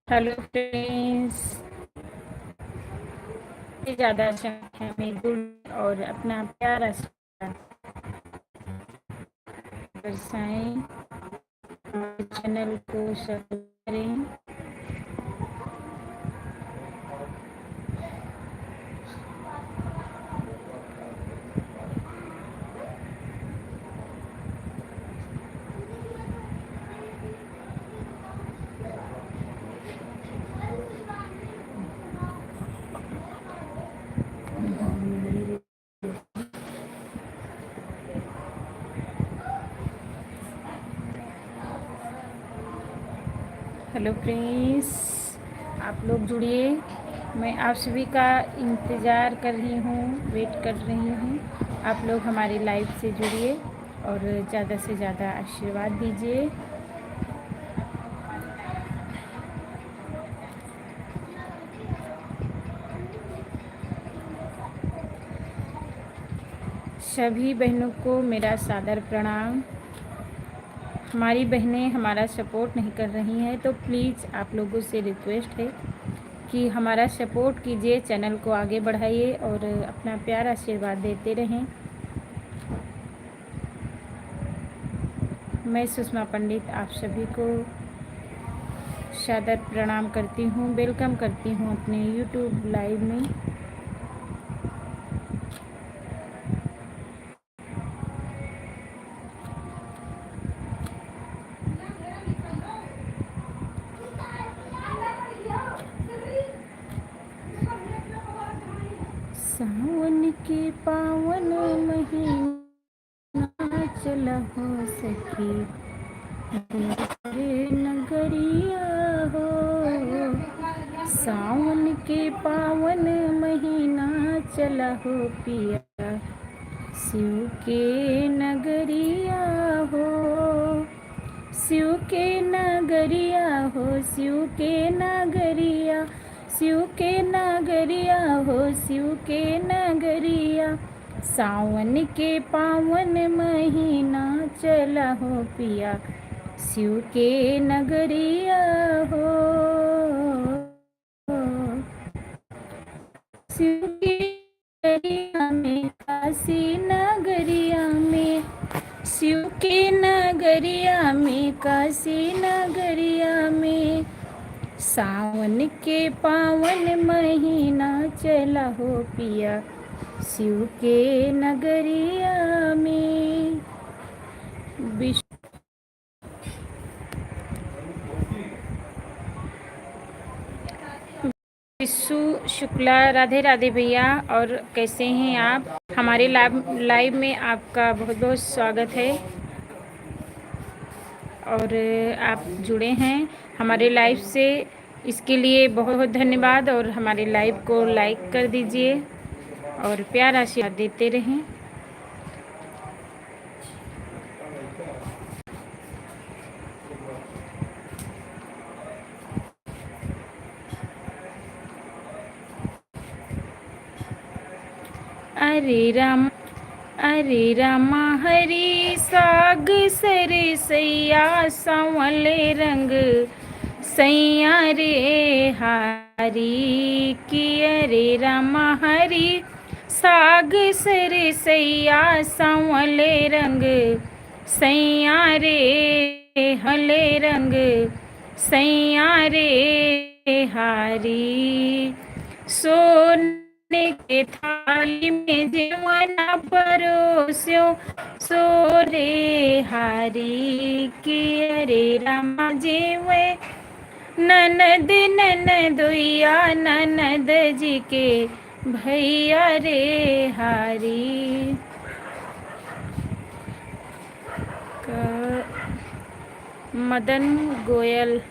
Hello friends, ज़्यादा संख्या में जुड़ और अपना प्यारा सा दर्शाएं। हमारे चैनल को सब्सक्राइब करें। हेलो फ्रेंड्स, आप लोग जुड़िए। मैं आप सभी का इंतज़ार कर रही हूँ, वेट कर रही हूँ। आप लोग हमारी लाइव से जुड़िए और ज़्यादा से ज़्यादा आशीर्वाद दीजिए। सभी बहनों को मेरा सादर प्रणाम। हमारी बहनें हमारा सपोर्ट नहीं कर रही हैं, तो प्लीज़ आप लोगों से रिक्वेस्ट है कि हमारा सपोर्ट कीजिए, चैनल को आगे बढ़ाइए और अपना प्यार आशीर्वाद देते रहें। मैं सुषमा पंडित आप सभी को सादर प्रणाम करती हूँ, वेलकम करती हूँ अपने यूट्यूब लाइव में। सावन के पावन महीना चला हो सखी रे नगरिया हो। सावन के पावन महीना चला हो पिया शिव के नगरिया हो। शिव के नगरिया हो, शिव के नगरिया, शिव के नगरिया हो, शिव के नगरिया। सावन के पावन महीना चला हो पिया शिव के नगरिया हो। शिव के नगरिया में, काशी नगरिया में, शिव के नगरिया में, काशी नगरिया में। सावन के पावन महीना चला हो पिया शिव के नगरिया में। विशु शुक्ला, राधे राधे भैया। और कैसे हैं आप? हमारे लाइव में आपका बहुत बहुत स्वागत है और आप जुड़े हैं हमारे लाइव से, इसके लिए बहुत बहुत धन्यवाद। और हमारे लाइव को लाइक कर दीजिए और प्यार आशीर्वाद देते रहें। अरे रामा हरी साग सरे सैया सांवले रंग सैया रे हारी की। अरे रामा हरी साग सरे सैया सांवले रंग सैया रे हले रंग सैया रे हारी। सोने के थाली में जेवना परोस्यो सोरे हारी की। अरे रामा जेवे ननद ननदोइया ननद जी के भैया रे हारी। मदन गोयल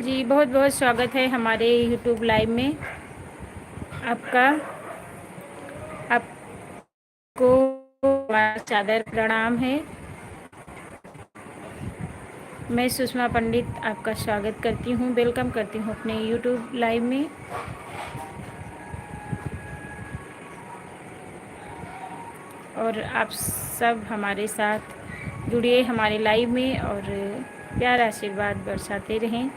जी, बहुत बहुत स्वागत है हमारे यूट्यूब लाइव में आपका। आपको सादर प्रणाम है। मैं सुषमा पंडित आपका स्वागत करती हूँ, वेलकम करती हूँ अपने यूट्यूब लाइव में। और आप सब हमारे साथ जुड़िए हमारे लाइव में और प्यार आशीर्वाद बरसाते रहें।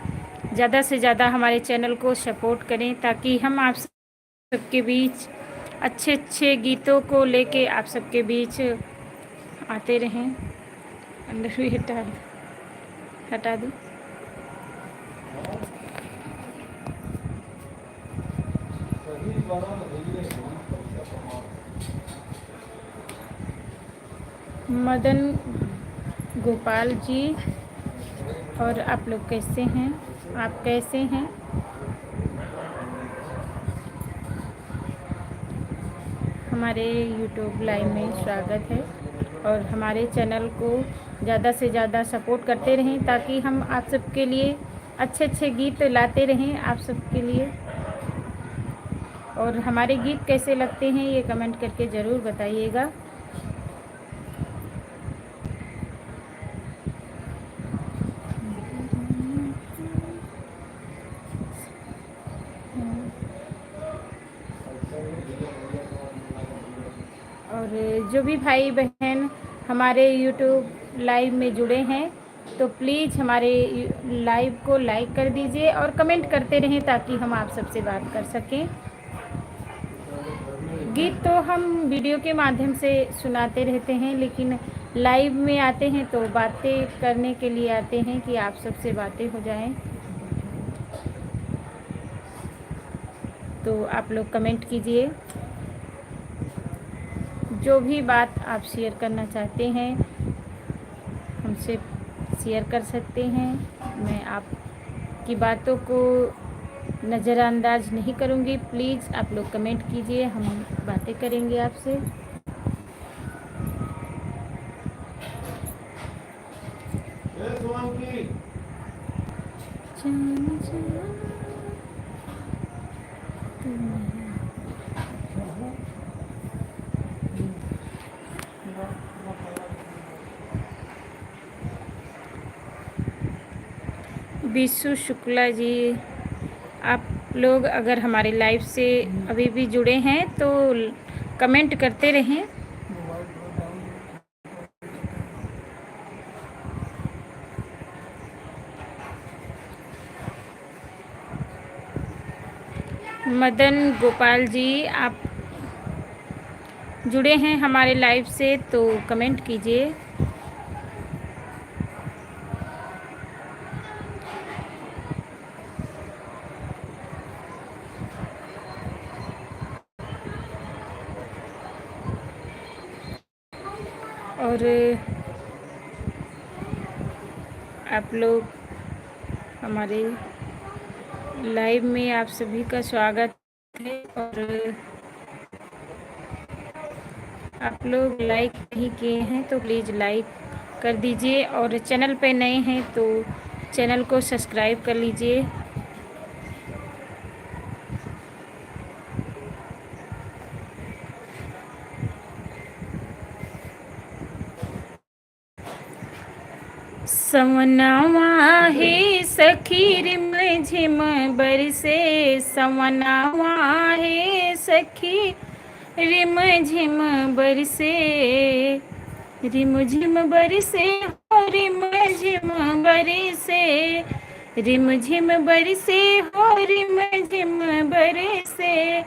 ज़्यादा से ज़्यादा हमारे चैनल को सपोर्ट करें ताकि हम आप सबके बीच अच्छे अच्छे गीतों को लेके आप सबके बीच आते रहें। अंदर भी हटा दूँ। मदन गोपाल जी, और आप लोग कैसे हैं? आप कैसे हैं? हमारे YouTube लाइव में स्वागत है और हमारे चैनल को ज़्यादा से ज़्यादा सपोर्ट करते रहें ताकि हम आप सबके लिए अच्छे अच्छे गीत लाते रहें आप सबके लिए। और हमारे गीत कैसे लगते हैं ये कमेंट करके ज़रूर बताइएगा। और जो भी भाई बहन हमारे YouTube लाइव में जुड़े हैं तो प्लीज़ हमारे लाइव को लाइक कर दीजिए और कमेंट करते रहें ताकि हम आप सबसे बात कर सकें। गीत तो हम वीडियो के माध्यम से सुनाते रहते हैं, लेकिन लाइव में आते हैं तो बातें करने के लिए आते हैं कि आप सबसे बातें हो जाएं। तो आप लोग कमेंट कीजिए, जो भी बात आप शेयर करना चाहते हैं हमसे शेयर कर सकते हैं। मैं आपकी बातों को नज़रअंदाज नहीं करूँगी। प्लीज़ आप लोग कमेंट कीजिए, हम बातें करेंगे आपसे। विशु शुक्ला जी, आप लोग अगर हमारे लाइव से अभी भी जुड़े हैं तो कमेंट करते रहें। मदन गोपाल जी, आप जुड़े हैं हमारे लाइव से तो कमेंट कीजिए। और आप लोग हमारे लाइव में आप सभी का स्वागत है। और आप लोग लाइक नहीं किए हैं तो प्लीज़ लाइक कर दीजिए और चैनल पे नए हैं तो चैनल को सब्सक्राइब कर लीजिए। सवनावा है सखी रिम झिम बरसे, सवनावा है सखी रिम झिम बरसे, रिम झिम बरसे हो रिम झिम बरसे, रिम झिम बरसे हो रिम झिम बरसे,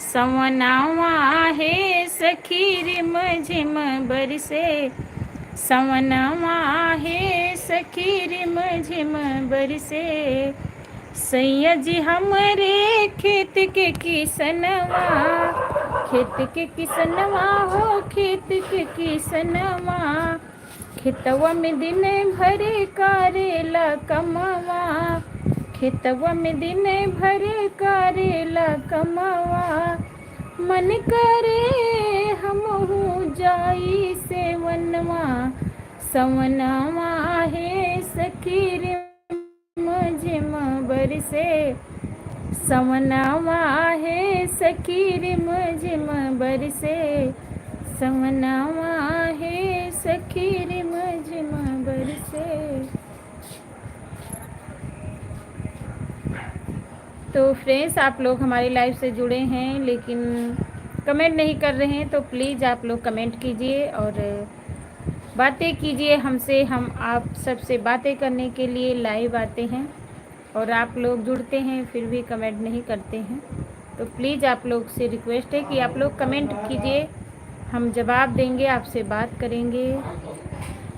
सवनावा है सखी रिम झिम बरसे, सवनावा है सखी रिम झिम बरसे, सैया जी हमरे खेत के किसनवा, खेत के किसनवा हो खेत के किसनवा, खेतवा में दिन भर करेला कमवा, खेतवा में दिन भर करेला कमवा, मन करे हमहू जाई से वनवा, सवनावा है सखी रिम झिम बरसे, सवनावा है सखी रिम झिम बरसे, सवनावा है सखी रिम झिम बरसे। तो फ्रेंड्स, आप लोग हमारी लाइव से जुड़े हैं लेकिन कमेंट नहीं कर रहे हैं तो प्लीज़ आप लोग कमेंट कीजिए और बातें कीजिए हमसे। हम आप सबसे बातें करने के लिए लाइव आते हैं और आप लोग जुड़ते हैं फिर भी कमेंट नहीं करते हैं। तो प्लीज़ आप लोग से रिक्वेस्ट है कि आप लोग कमेंट कीजिए, हम जवाब देंगे, आपसे बात करेंगे।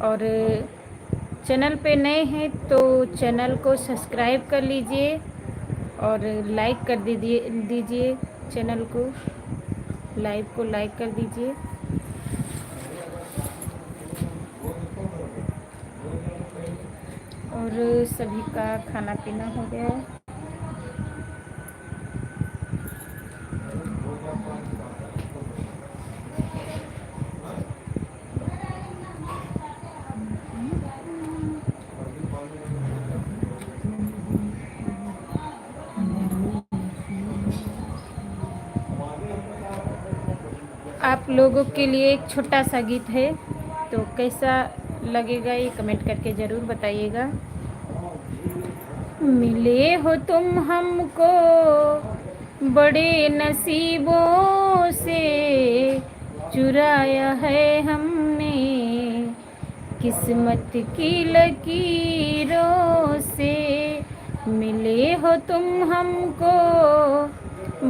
और चैनल पे नए हैं तो चैनल को सब्सक्राइब कर लीजिए और लाइक कर दीजिए चैनल को, लाइव को लाइक कर दीजिए। और सभी का खाना पीना हो गया है। आप लोगों के लिए एक छोटा सा गीत है, तो कैसा लगेगा ये कमेंट करके ज़रूर बताइएगा। मिले हो तुम हमको बड़े नसीबों से, चुराया है हमने किस्मत की लकीरों से। मिले हो तुम हमको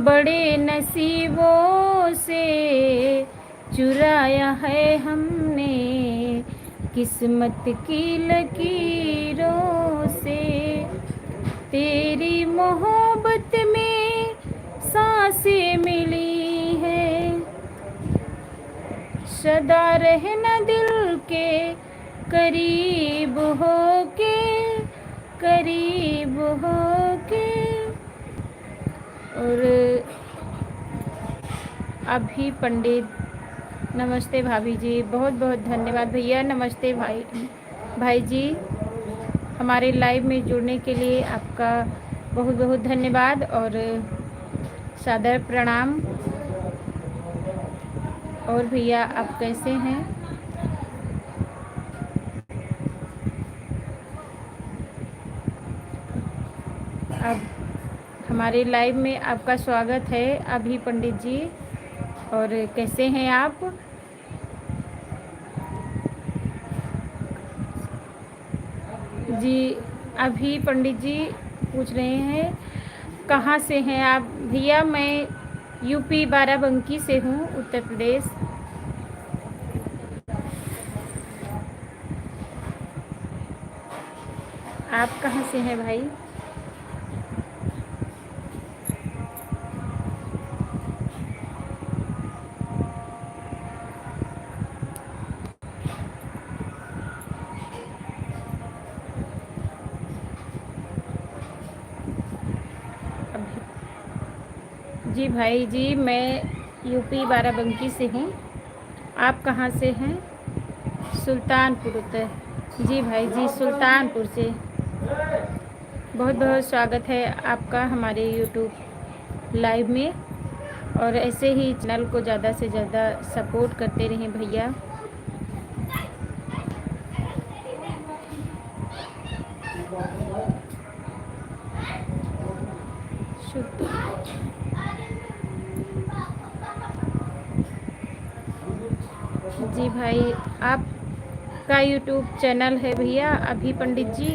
बड़े नसीबों से, चुराया है हमने किस्मत की लकीरों से। तेरी मोहब्बत में सांसें मिली है, सदा रहना दिल के करीब होके, करीब होके। और अभी पंडित, नमस्ते भाभी जी, बहुत बहुत धन्यवाद भैया। नमस्ते भाई जी, हमारे लाइव में जुड़ने के लिए आपका बहुत बहुत धन्यवाद और सादर प्रणाम। और भैया आप कैसे हैं? अब हमारे लाइव में आपका स्वागत है अभी पंडित जी। और कैसे हैं आप? जी अभी पंडित जी पूछ रहे हैं कहाँ से हैं आप? भैया मैं यूपी बाराबंकी से हूँ, उत्तर प्रदेश। आप कहाँ से हैं भाई? जी भाई जी, मैं यूपी बाराबंकी से हूँ। आप कहाँ से हैं? सुल्तानपुर उत्तर। जी भाई जी, सुल्तानपुर से। बहुत बहुत स्वागत है आपका हमारे यूट्यूब लाइव में। और ऐसे ही चैनल को ज़्यादा से ज़्यादा सपोर्ट करते रहें भैया। जी भाई, आपका यूट्यूब चैनल है भैया अभी पंडित जी?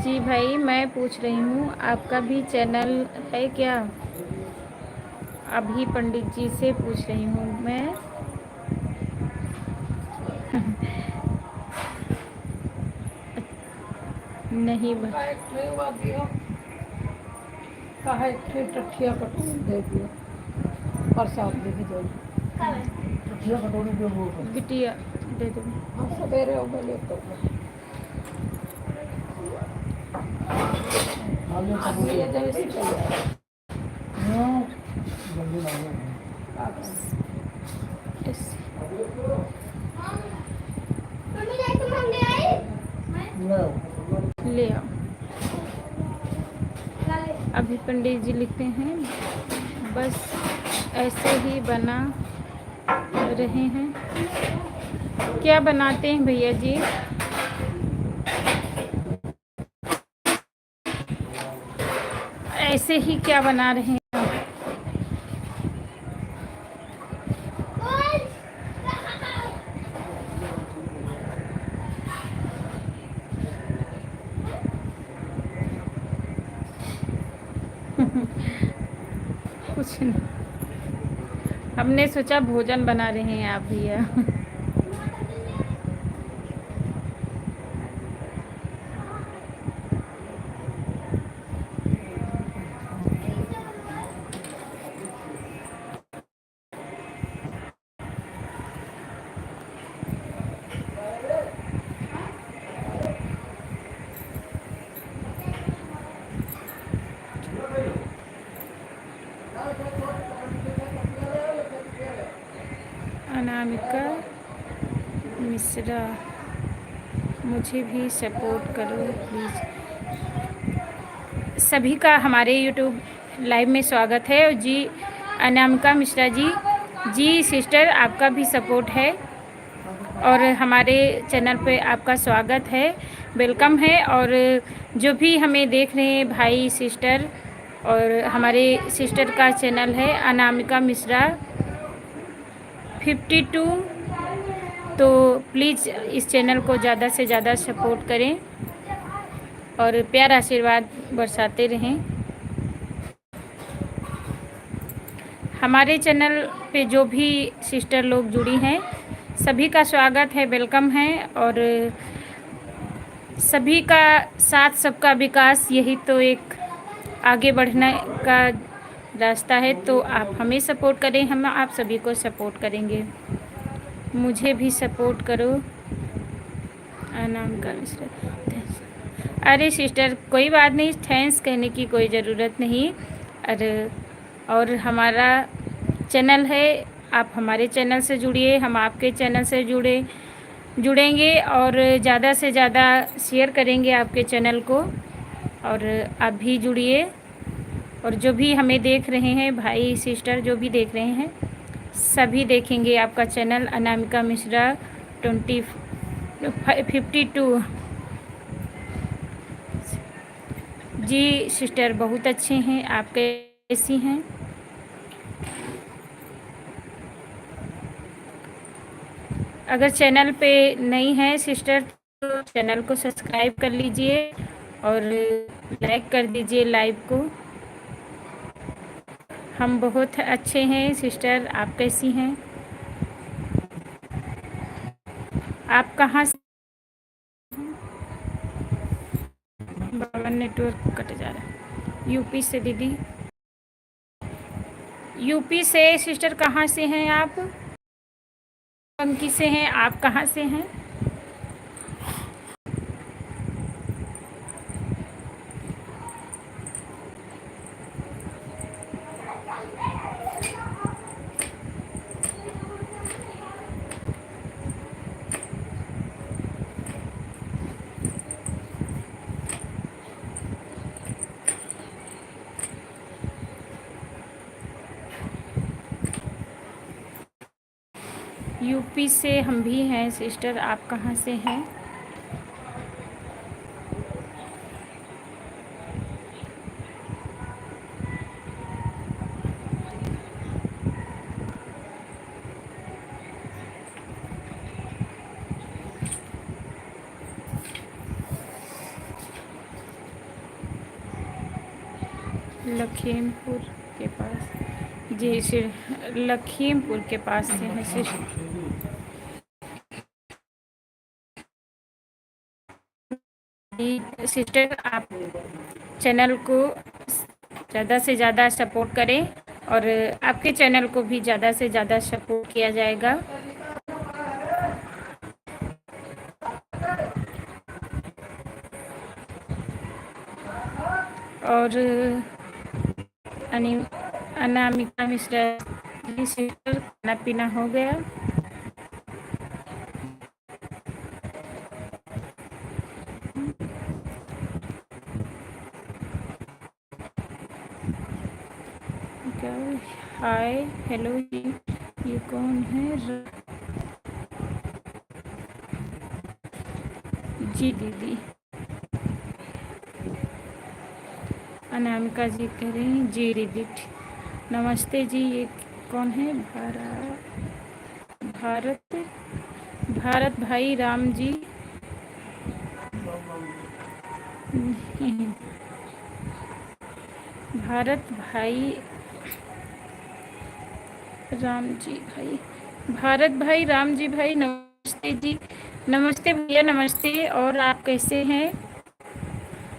जी भाई, मैं पूछ रही हूँ आपका भी चैनल है क्या? अभी पंडित जी से पूछ रही हूँ मैं। नहीं बिटिया दे दो। सवेरे ले आओ। अभी पंडित जी लिखते हैं बस ऐसे ही बना रहे हैं। क्या बनाते हैं भैया जी? ऐसे ही क्या बना रहे हैं? कुछ नहीं, हमने सोचा भोजन बना रहे हैं आप भैया। अनामिका मिश्रा, मुझे भी सपोर्ट करो प्लीज़। सभी का हमारे यूट्यूब लाइव में स्वागत है। और जी अनामिका मिश्रा जी, जी सिस्टर आपका भी सपोर्ट है और हमारे चैनल पे आपका स्वागत है, वेलकम है। और जो भी हमें देख रहे हैं भाई सिस्टर, और हमारे सिस्टर का चैनल है अनामिका मिश्रा 52, तो प्लीज़ इस चैनल को ज़्यादा से ज़्यादा सपोर्ट करें और प्यार आशीर्वाद बरसाते रहें। हमारे चैनल पे जो भी सिस्टर लोग जुड़ी हैं सभी का स्वागत है, वेलकम है। और सभी का साथ सबका विकास, यही तो एक आगे बढ़ने का रास्ता है। तो आप हमें सपोर्ट करें, हम आप सभी को सपोर्ट करेंगे। मुझे भी सपोर्ट करो नाम का। अरे सिस्टर कोई बात नहीं, थैंक्स कहने की कोई ज़रूरत नहीं। अरे और हमारा चैनल है, आप हमारे चैनल से जुड़िए, हम आपके चैनल से जुड़ेंगे और ज़्यादा से ज़्यादा शेयर करेंगे आपके चैनल को। और आप भी जुड़िए। और जो भी हमें देख रहे हैं भाई सिस्टर, जो भी देख रहे हैं सभी देखेंगे आपका चैनल अनामिका मिश्रा 52। जी सिस्टर बहुत अच्छे हैं, आप कैसी हैं? अगर चैनल पे नई है सिस्टर तो चैनल को सब्सक्राइब कर लीजिए और लाइक कर दीजिए लाइव को। हम बहुत अच्छे हैं सिस्टर, आप कैसी हैं? आप कहाँ से? बाबा नेटवर्क कट जा रहा है। यूपी से दीदी, यूपी से सिस्टर। कहाँ से हैं आप? पंकी से हैं, आप कहाँ से हैं? यूपी से हम भी हैं सिस्टर, आप कहाँ से हैं? लखीमपुर के पास। जी सिर लखीमपुर के पास से हैं सिस्टर। सिस्टर आप चैनल को ज़्यादा से ज़्यादा सपोर्ट करें और आपके चैनल को भी ज़्यादा से ज़्यादा सपोर्ट किया जाएगा। और अनामिका मिश्रा जी सिस्टर, खाना पीना हो गया? हाय हेलो जी, ये कौन है? जी दीदी अनामिका जी कह रही हैं जी दीदी। नमस्ते जी, ये कौन है? भारत भारत भाई राम जी। भारत भाई राम जी भाई, भारत भाई, राम जी भाई, नमस्ते जी। नमस्ते भैया, नमस्ते। और आप कैसे हैं?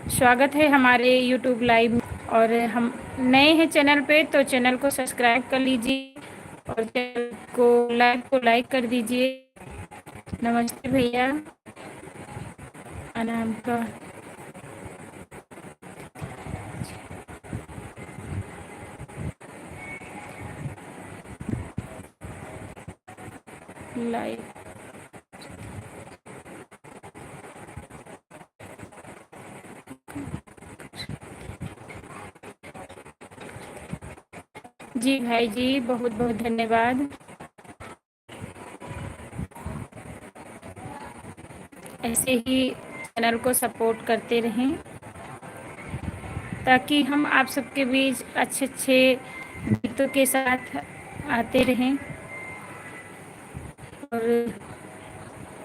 स्वागत है हमारे यूट्यूब लाइव में। और हम नए हैं चैनल पे, तो चैनल को सब्सक्राइब कर लीजिए और चैनल को लाइक कर दीजिए। नमस्ते भैया। अनामिका, लाइव। जी भाई जी, बहुत बहुत धन्यवाद। ऐसे ही चैनल को सपोर्ट करते रहें ताकि हम आप सबके बीच अच्छे अच्छे गीतों के साथ आते रहें। और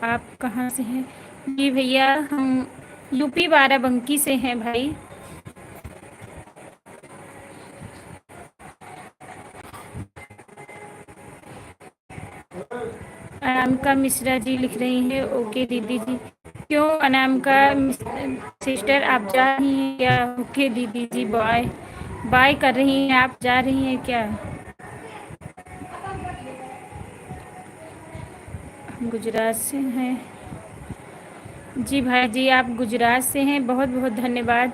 आप कहाँ से हैं? जी भैया, हम यूपी बाराबंकी से हैं भाई। अनामिका मिश्रा जी लिख रही हैं, ओके दीदी जी। क्यों अनामिका सिस्टर, आप जा रही हैं क्या? ओके दीदी जी, बाय बाय कर रही हैं, आप जा रही हैं क्या? गुजरात से हैं। जी भाई जी, आप गुजरात से हैं, बहुत बहुत धन्यवाद।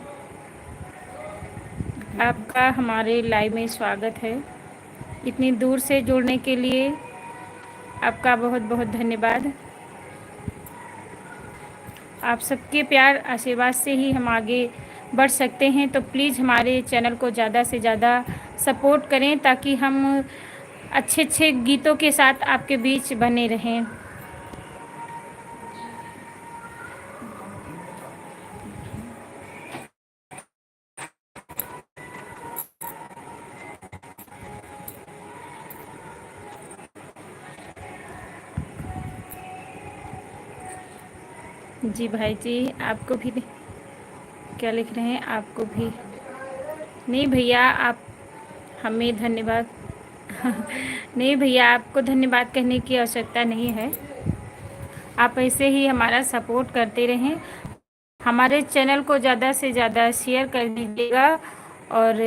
आपका हमारे लाइव में स्वागत है। इतनी दूर से जुड़ने के लिए आपका बहुत बहुत धन्यवाद। आप सबके प्यार आशीर्वाद से ही हम आगे बढ़ सकते हैं, तो प्लीज़ हमारे चैनल को ज़्यादा से ज़्यादा सपोर्ट करें ताकि हम अच्छे अच्छे गीतों के साथ आपके बीच बने रहें। जी भाई जी, आपको भी क्या लिख रहे हैं? आपको भी नहीं भैया, आप हमें धन्यवाद नहीं भैया, आपको धन्यवाद कहने की आवश्यकता नहीं है। आप ऐसे ही हमारा सपोर्ट करते रहें। हमारे चैनल को ज़्यादा से ज़्यादा शेयर कर दीजिएगा और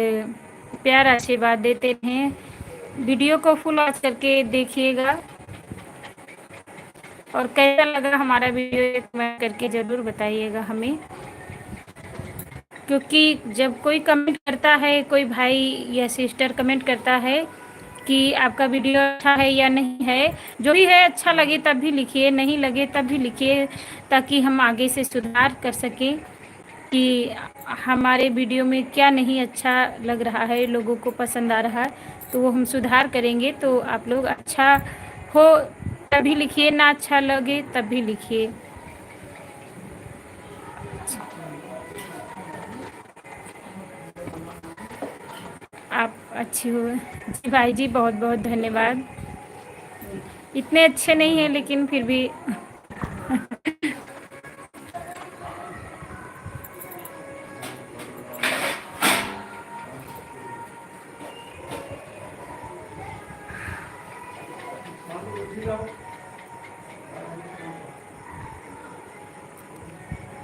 प्यार आशीर्वाद देते रहें। वीडियो को फुल वॉच करके देखिएगा और कैसा लगा हमारा वीडियो कमेंट करके ज़रूर बताइएगा हमें। क्योंकि जब कोई कमेंट करता है, कोई भाई या सिस्टर कमेंट करता है कि आपका वीडियो अच्छा है या नहीं है, जो भी है, अच्छा लगे तब भी लिखिए, नहीं लगे तब भी लिखिए, ताकि हम आगे से सुधार कर सकें कि हमारे वीडियो में क्या नहीं अच्छा लग रहा है, लोगों को पसंद आ रहा है, तो वो हम सुधार करेंगे। तो आप लोग अच्छा हो तभी लिखिए, ना अच्छा लगे तब भी लिखिए। आप अच्छी हो। जी भाई जी, बहुत बहुत धन्यवाद। इतने अच्छे नहीं हैं लेकिन फिर भी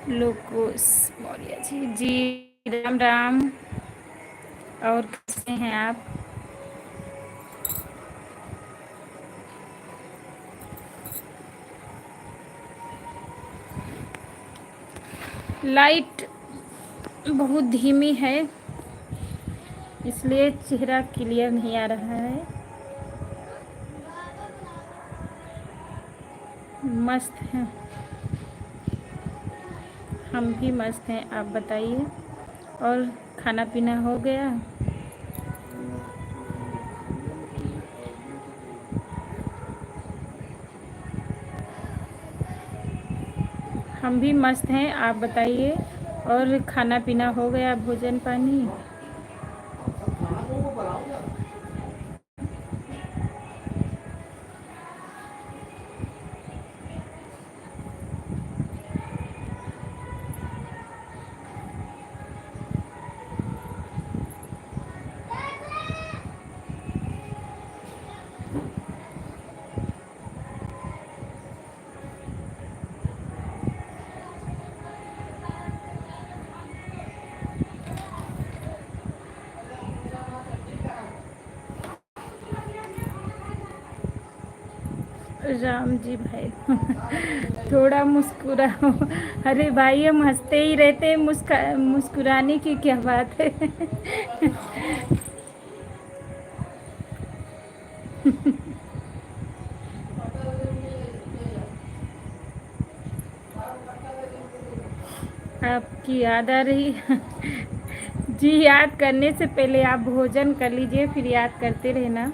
लोकोस मौर्य जी, जी राम राम। और कैसे हैं आप? लाइट बहुत धीमी है, इसलिए चेहरा क्लियर नहीं आ रहा है। मस्त हैं, हम भी मस्त हैं। आप बताइए, और खाना पीना हो गया? हम भी मस्त हैं, आप बताइए, और खाना पीना हो गया, भोजन पानी? राम जी भाई थोड़ा मुस्कुराओ। अरे भाई हम हंसते ही रहते हैं, मुस्कुराने की क्या बात है। आपकी याद आ रही है। जी, याद करने से पहले आप भोजन कर लीजिए, फिर याद करते रहना।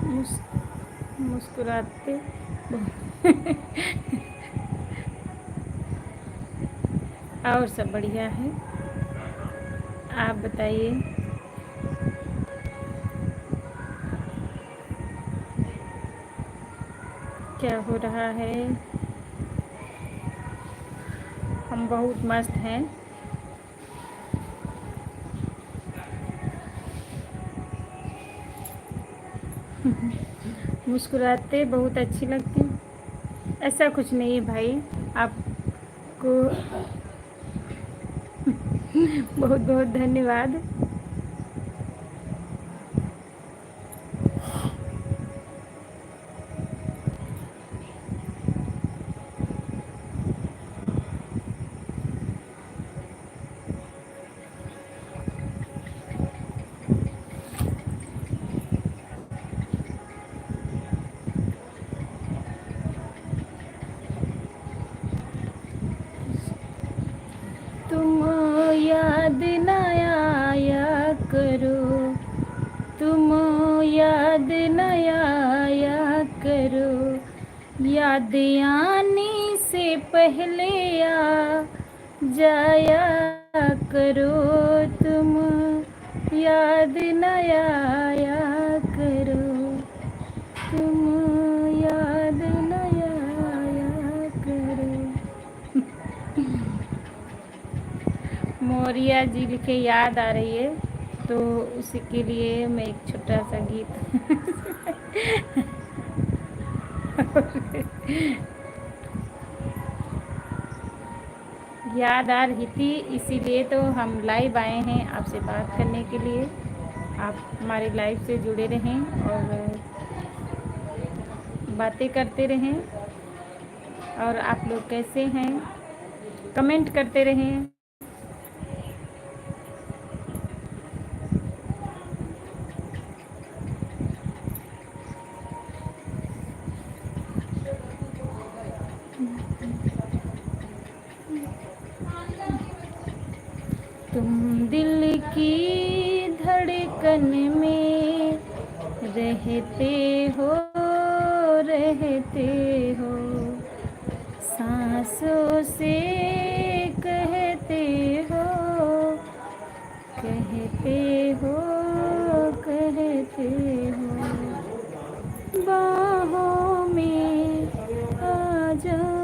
मुस, मुस्कुराते और सब बढ़िया है। आप बताइए। क्या हो रहा है? हम बहुत मस्त हैं। मुस्कुराते बहुत अच्छी लगती। ऐसा कुछ नहीं है भाई, आपको बहुत बहुत धन्यवाद। तुम याद न आया करो, तुम याद न आया करो, याद आने से पहले आ जाया करो, तुम याद न आया करो, तुम याद न आया करो। मोरिया जी लिखे याद आ रही है, तो उसी के लिए मैं एक छोटा सा गीत याद आ रही थी, इसीलिए तो हम लाइव आए हैं आपसे बात करने के लिए। आप हमारे लाइव से जुड़े रहें और बातें करते रहें। और आप लोग कैसे हैं, कमेंट करते रहें। तुम दिल की धड़कन में रहते हो, रहते हो, सांसों से कहते हो, कहते हो, कहते हो, बाहों में आ जाओ।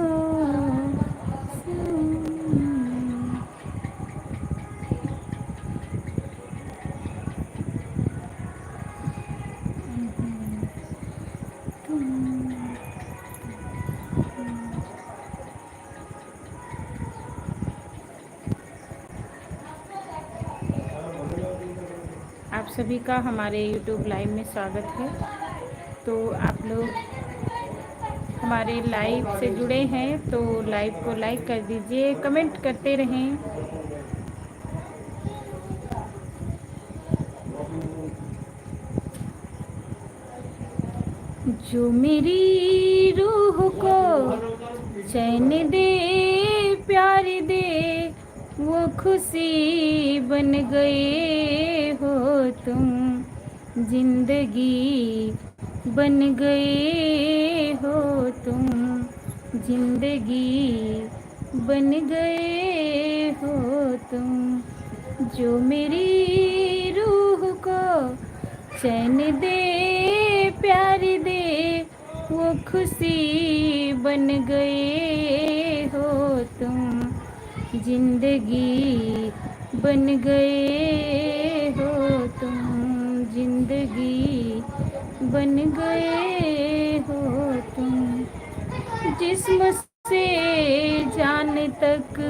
आप सभी का हमारे YouTube लाइव में स्वागत है। तो आप लोग हमारे लाइव से जुड़े हैं तो लाइव को लाइक कर दीजिए, कमेंट करते रहें। जो मेरी रूह को चैन दे, प्यार दे, वो खुशी बन गए हो तुम, जिंदगी बन गए हो तुम, जिंदगी बन गए हो तुम। जो मेरी रूह को चैन दे प्यार दे वो खुशी बन गए हो तुम, जिंदगी बन गए हो तुम, जिंदगी बन गए हो तुम। जिस्म से जान तक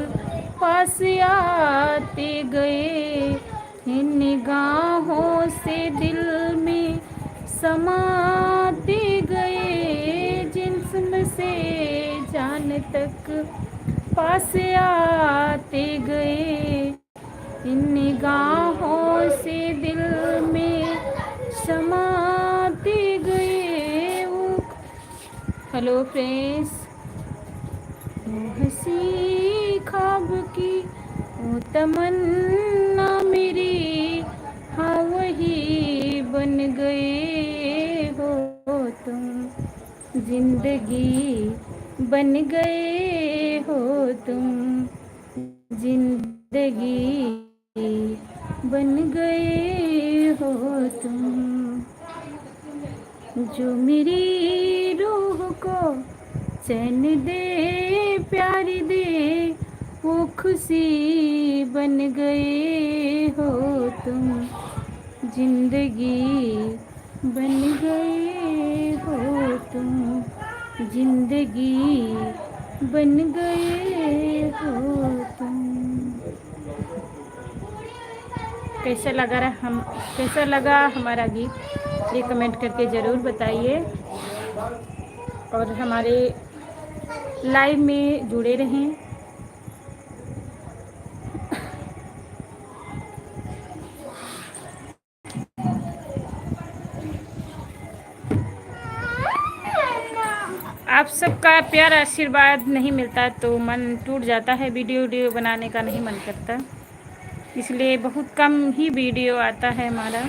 पास आते गए, इन निगाहों से दिल में समाते गए। जिस्म से जान तक पास आते गए, इन निगाहों से दिल में समाते गए। वो हेलो फ्रेंड्स, वो हंसी ख्वाब की वो तमन्ना मेरी, हाँ वही बन गए हो तुम, जिंदगी बन गए हो तुम, जिंदगी बन गए हो तुम। जो मेरी रूह को चैन दे प्यार दे वो खुशी बन गए हो तुम, जिंदगी बन गए हो तुम, जिंदगी बन गए हो तुम। कैसा लगा हमारा गीत, ये कमेंट करके ज़रूर बताइए और हमारे लाइव में जुड़े रहें। आप सबका प्यार आशीर्वाद नहीं मिलता तो मन टूट जाता है, वीडियो बनाने का नहीं मन करता, इसलिए बहुत कम ही वीडियो आता है हमारा।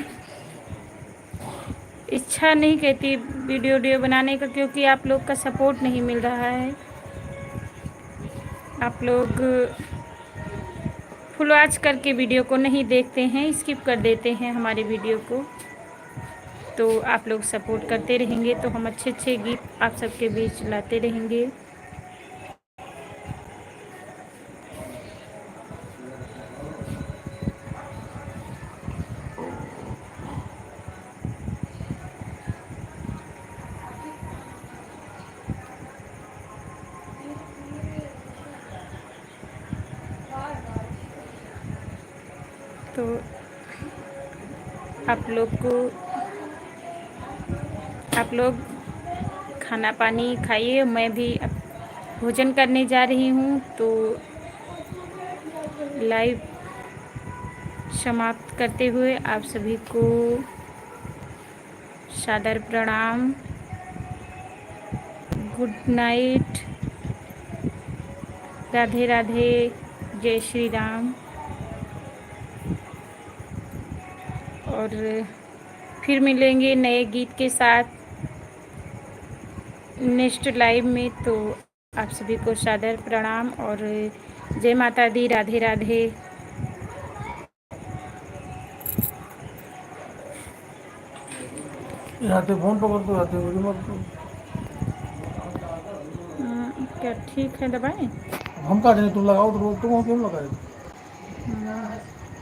इच्छा नहीं कहती वीडियो बनाने का, क्योंकि आप लोग का सपोर्ट नहीं मिल रहा है। आप लोग फुल वॉच करके वीडियो को नहीं देखते हैं, स्किप कर देते हैं हमारे वीडियो को। तो आप लोग सपोर्ट करते रहेंगे तो हम अच्छे अच्छे गीत आप सबके बीच लाते रहेंगे। तो आप लोग खाना पानी खाइए, मैं भी अब भोजन करने जा रही हूँ। तो लाइव समाप्त करते हुए आप सभी को सादर प्रणाम, गुड नाइट, राधे राधे, जय श्री राम। और फिर मिलेंगे नए गीत के साथ नेक्स्ट लाइव में। तो आप सभी को सादर प्रणाम और जय माता दी, राधे राधे। फोन पकड़ तो क्या ठीक है, दबाएं? हम का जाने, तुम लगाओ तो तुम क्यों लगाए?